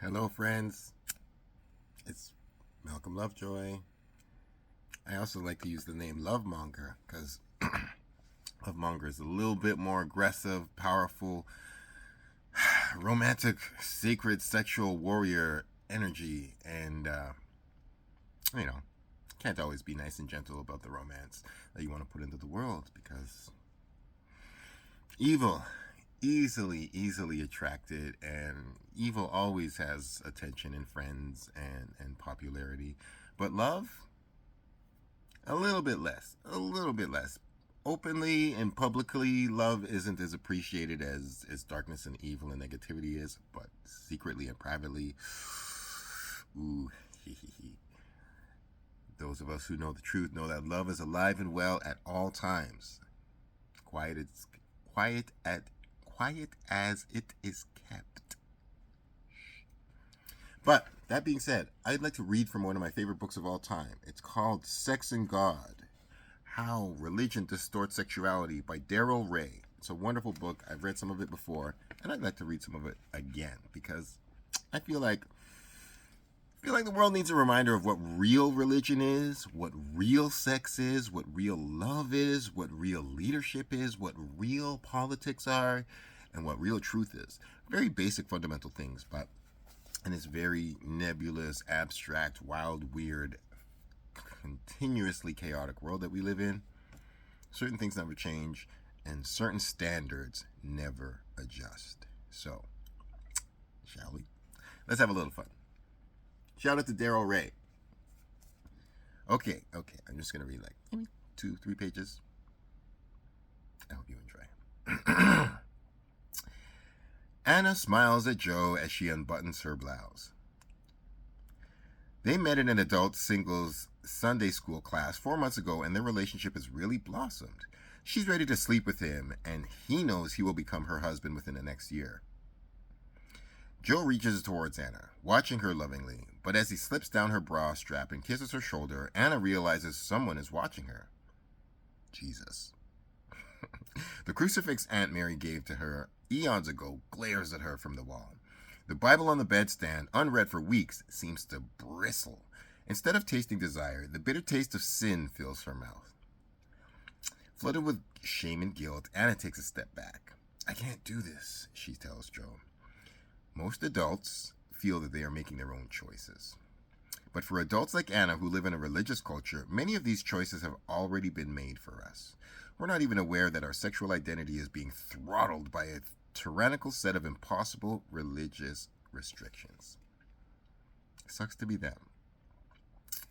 Hello, friends. It's Malcolm Lovejoy. I also like to use the name Lovemonger because Lovemonger is a little bit more aggressive, powerful, romantic, sacred, sexual warrior energy. And, you know, can't always be nice and gentle about the romance that you want to put into the world because evil easily attracted, and evil always has attention and friends and popularity, but love a little bit less openly and publicly. Love isn't as appreciated as darkness and evil and negativity is, but secretly and privately, ooh, those of us who know the truth know that love is alive and well at all times. Quiet as it is kept. But that being said, I'd like to read from one of my favorite books of all time. It's called Sex and God: How Religion Distorts Sexuality by Darrell Ray. It's a wonderful book. I've read some of it before, and I'd like to read some of it again because I feel like the world needs a reminder of what real religion is, what real sex is, what real love is, what real leadership is, what real politics are, and what real truth is. Very basic fundamental things, but in this very nebulous, abstract, wild, weird, continuously chaotic world that we live in, certain things never change and certain standards never adjust. So, shall we? Let's have a little fun. Shout out to Darrell Ray. Okay. I'm just going to read like maybe 2-3 pages. I hope you enjoy. Anna smiles at Joe as she unbuttons her blouse. They met in an adult singles Sunday school class 4 months ago, and their relationship has really blossomed. She's ready to sleep with him, and he knows he will become her husband within the next year. Joe reaches towards Anna, watching her lovingly, but as he slips down her bra strap and kisses her shoulder, Anna realizes someone is watching her. Jesus. The crucifix Aunt Mary gave to her eons ago glares at her from the wall. The Bible on the bedstand, unread for weeks, seems to bristle. Instead of tasting desire, the bitter taste of sin fills her mouth. Flooded with shame and guilt, Anna takes a step back. I can't do this, she tells Joe. Most adults feel that they are making their own choices. But for adults like Anna who live in a religious culture, many of these choices have already been made for us. We're not even aware that our sexual identity is being throttled by a tyrannical set of impossible religious restrictions. Sucks to be them.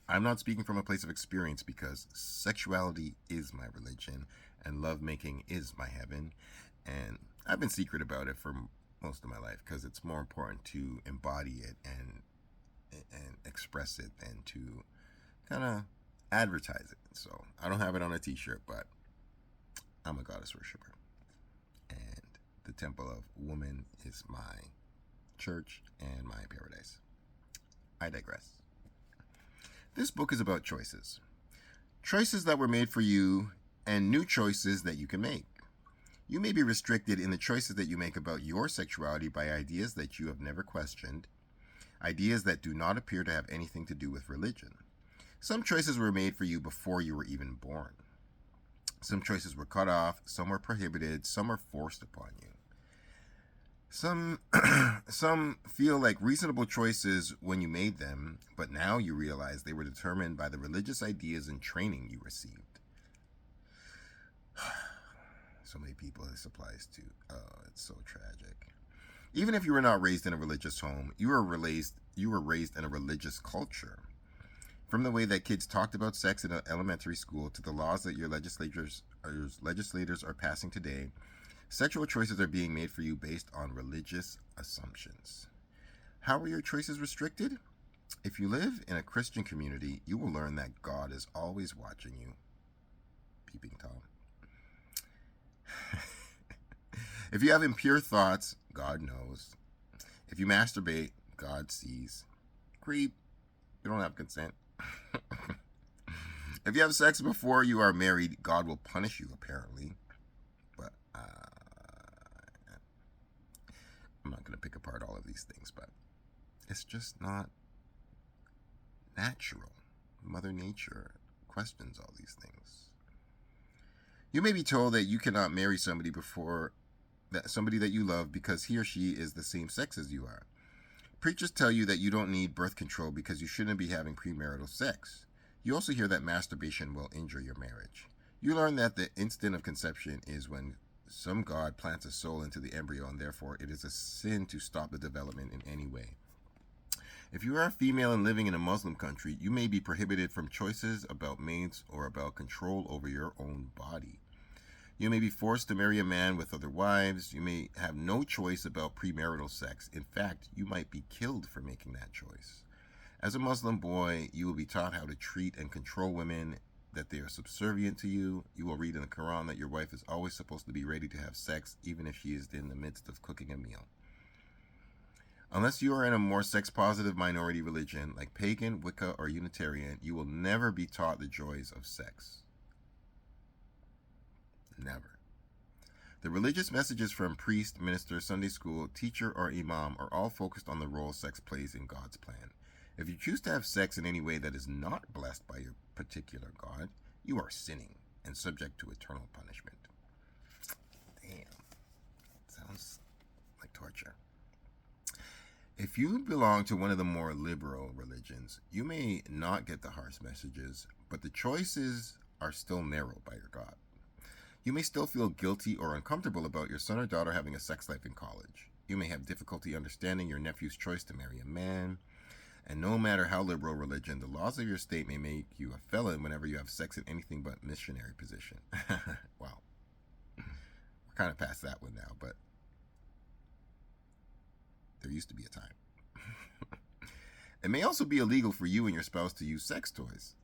I'm not speaking from a place of experience because sexuality is my religion and lovemaking is my heaven, and I've been secret about it for most of my life because it's more important to embody it and express it than to kind of advertise it. So I don't have it on a t-shirt, but I'm a goddess worshiper, and the temple of woman is my church and my paradise. I digress. This book is about choices. Choices that were made for you and new choices that you can make. You may be restricted in the choices that you make about your sexuality by ideas that you have never questioned, ideas that do not appear to have anything to do with religion. Some choices were made for you before you were even born. Some choices were cut off, some were prohibited, some are forced upon you. Some feel like reasonable choices when you made them, but now you realize they were determined by the religious ideas and training you received. So many people this applies to. Oh, it's so tragic. Even if you were not raised in a religious home, you were raised in a religious culture. From the way that kids talked about sex in elementary school to the laws that your legislators are passing today, sexual choices are being made for you based on religious assumptions. How are your choices restricted? If you live in a Christian community, you will learn that God is always watching you. Peeping Tom. If you have impure thoughts, God knows. If you masturbate, God sees. Creep. You don't have consent. If you have sex before you are married, God will punish you, apparently. But I'm not going to pick apart all of these things, but It's just not natural. Mother Nature questions all these things. You may be told that you cannot marry somebody that you love because he or she is the same sex as you are. Preachers tell you that you don't need birth control because you shouldn't be having premarital sex. You also hear that masturbation will injure your marriage. You learn that the instant of conception is when some god plants a soul into the embryo, and therefore it is a sin to stop the development in any way. If you are a female and living in a Muslim country, you may be prohibited from choices about mates or about control over your own body. You may be forced to marry a man with other wives. You may have no choice about premarital sex. In fact, you might be killed for making that choice. As a Muslim boy, you will be taught how to treat and control women, that they are subservient to you. You will read in the Quran that your wife is always supposed to be ready to have sex, even if she is in the midst of cooking a meal. Unless you are in a more sex-positive minority religion, like pagan, Wicca, or Unitarian, you will never be taught the joys of sex. Never. The religious messages from priest, minister, Sunday school, teacher, or imam are all focused on the role sex plays in God's plan. If you choose to have sex in any way that is not blessed by your particular God, you are sinning and subject to eternal punishment. Damn. Sounds like torture. If you belong to one of the more liberal religions, you may not get the harsh messages, but the choices are still narrowed by your God. You may still feel guilty or uncomfortable about your son or daughter having a sex life in college. You may have difficulty understanding your nephew's choice to marry a man. And no matter how liberal religion, the laws of your state may make you a felon whenever you have sex in anything but missionary position. Wow. We're kind of past that one now, but there used to be a time. It may also be illegal for you and your spouse to use sex toys.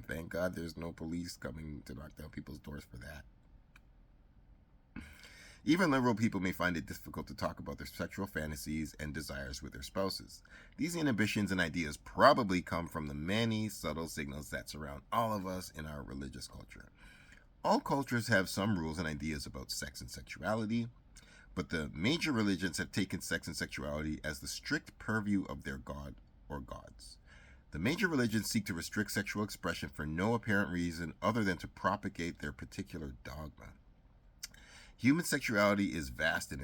Thank God there's no police coming to knock down people's doors for that. Even liberal people may find it difficult to talk about their sexual fantasies and desires with their spouses. These inhibitions and ideas probably come from the many subtle signals that surround all of us in our religious culture. All cultures have some rules and ideas about sex and sexuality, but the major religions have taken sex and sexuality as the strict purview of their god or gods. The major religions seek to restrict sexual expression for no apparent reason other than to propagate their particular dogma. Human sexuality is vast in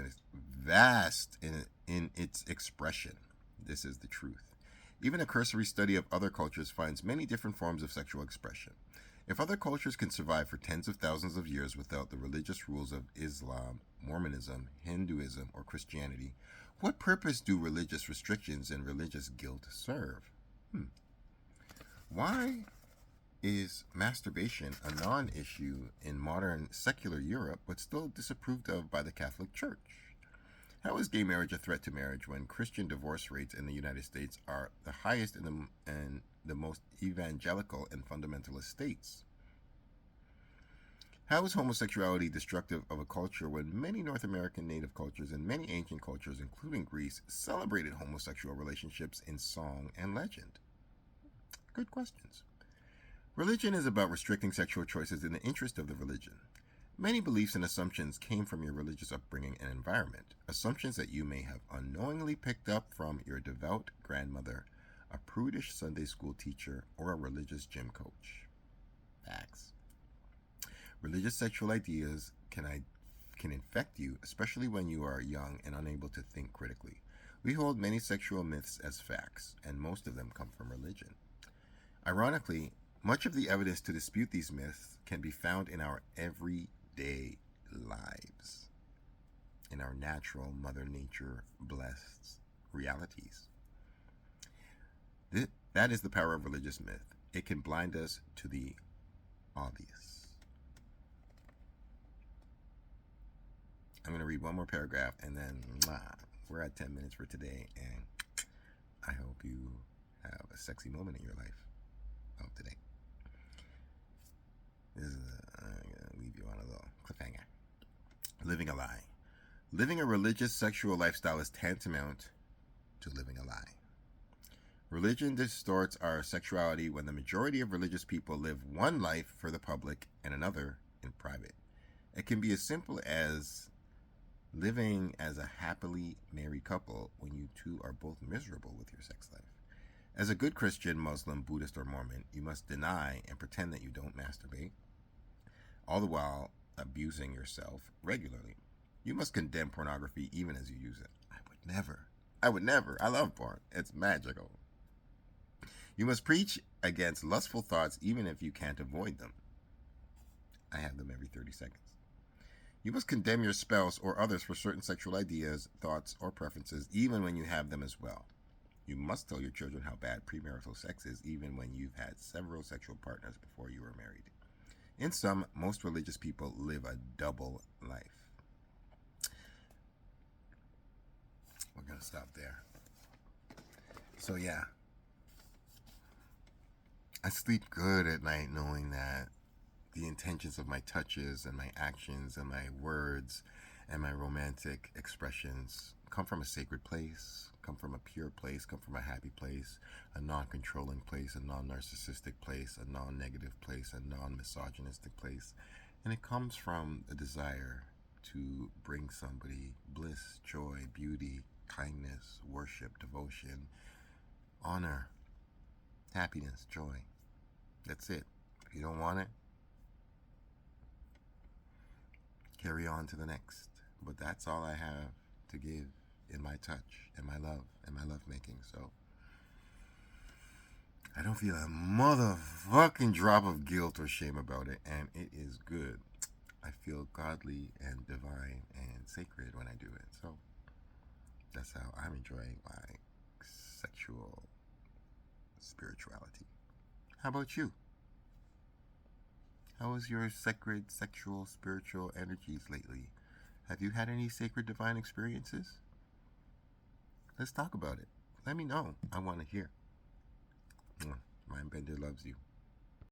its expression. This is the truth. Even a cursory study of other cultures finds many different forms of sexual expression. If other cultures can survive for tens of thousands of years without the religious rules of Islam, Mormonism, Hinduism, or Christianity, what purpose do religious restrictions and religious guilt serve? Why is masturbation a non-issue in modern secular Europe but still disapproved of by the Catholic Church? How is gay marriage a threat to marriage when Christian divorce rates in the United States are the highest in the most evangelical and fundamentalist states? How is homosexuality destructive of a culture when many North American native cultures and many ancient cultures, including Greece, celebrated homosexual relationships in song and legend? Good questions. Religion is about restricting sexual choices in the interest of the religion. Many beliefs and assumptions came from your religious upbringing and environment, assumptions that you may have unknowingly picked up from your devout grandmother, a prudish Sunday school teacher, or a religious gym coach. Facts. Religious sexual ideas can infect you, especially when you are young and unable to think critically. We hold many sexual myths as facts, and most of them come from religion. Ironically, much of the evidence to dispute these myths can be found in our everyday lives, in our natural Mother Nature blessed realities. That is the power of religious myth. It can blind us to the obvious. I'm going to read one more paragraph and then we're at 10 minutes for today, and I hope you have a sexy moment in your life of today. I'm going to leave you on a little cliffhanger. Living a lie. Living a religious sexual lifestyle is tantamount to living a lie. Religion distorts our sexuality when the majority of religious people live one life for the public and another in private. It can be as simple as living as a happily married couple when you two are both miserable with your sex life. As a good Christian, Muslim, Buddhist, or Mormon, you must deny and pretend that you don't masturbate, all the while abusing yourself regularly. You must condemn pornography even as you use it. I would never. I would never. I love porn. It's magical. You must preach against lustful thoughts even if you can't avoid them. I have them every 30 seconds. You must condemn your spouse or others for certain sexual ideas, thoughts, or preferences even when you have them as well. You must tell your children how bad premarital sex is even when you've had several sexual partners before you were married. In sum, most religious people live a double life. We're going to stop there. So, yeah. I sleep good at night knowing that the intentions of my touches and my actions and my words and my romantic expressions come from a sacred place, come from a pure place, come from a happy place, a non-controlling place, a non-narcissistic place, a non-negative place, a non-misogynistic place. And it comes from a desire to bring somebody bliss, joy, beauty, kindness, worship, devotion, honor, happiness, joy. That's it. If you don't want it, carry on to the next. But that's all I have to give in my touch, in my love, in my lovemaking. So I don't feel a motherfucking drop of guilt or shame about it, and it is good. I feel godly and divine and sacred when I do it. So that's how I'm enjoying my sexual spirituality. How about you? How is your sacred, sexual, spiritual energies lately? Have you had any sacred, divine experiences? Let's talk about it. Let me know. I want to hear. Mind Bender loves you.